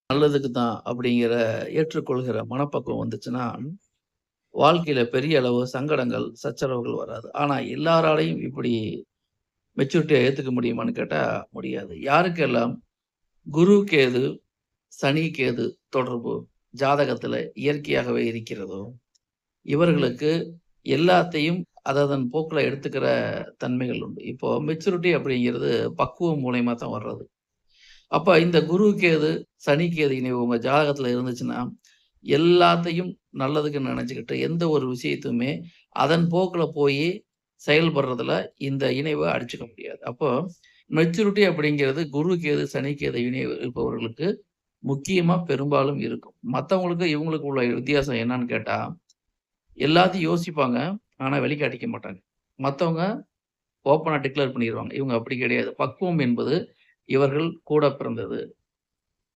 நல்லதுக்கு தான் அப்படிங்கிற ஏற்றுக்கொள்கிற மனப்பக்குவம் வந்துச்சுன்னா, வாழ்க்கையில பெரிய அளவு சங்கடங்கள், சச்சரவுகள் வராது. ஆனா எல்லாராலயும் இப்படி மெச்சூரிட்டியா ஏத்துக்க முடியுமான்னு கேட்டா முடியாது. யாருக்கெல்லாம் குரு, கேது, சனி, கேது தொடர்பு ஜாதகத்துல இயற்கையாகவே இருக்கிறதோ, இவர்களுக்கு எல்லாத்தையும் அததன் போக்குல எடுத்துக்கிற தன்மைகள் உண்டு. இப்போ மெச்சூரிட்டி அப்படிங்கிறது பக்குவம் மூலியமா தான் வர்றது. அப்ப இந்த குரு, கேது, சனி, கேது இணைவு உங்க ஜாதகத்துல இருந்துச்சுன்னா, எல்லாத்தையும் நல்லதுக்கு நெனச்சுக்கிட்டு, எந்த ஒரு விஷயத்தையுமே அதன் போக்குல போயி செயல்படுறதுல இந்த இணைவ அடிச்சுக்க முடியாது. அப்போ மெச்சூரிட்டி அப்படிங்கிறது குரு, கேது, சனி, கேது இணைவு இருப்பவர்களுக்கு முக்கியமா பெரும்பாலும் இருக்கும். மத்தவங்களுக்கு இவங்களுக்கு உள்ள வித்தியாசம் என்னன்னு கேட்டா, எல்லாத்தையும் யோசிப்பாங்க. ஆனா வெளிக்காட்டிக்க மாட்டாங்க. மத்தவங்க ஓப்பனா டிக்ளேர் பண்ணிருவாங்க. இவங்க அப்படி கிடையாது. பக்குவம் என்பது இவர்கள் கூட பிறந்தது.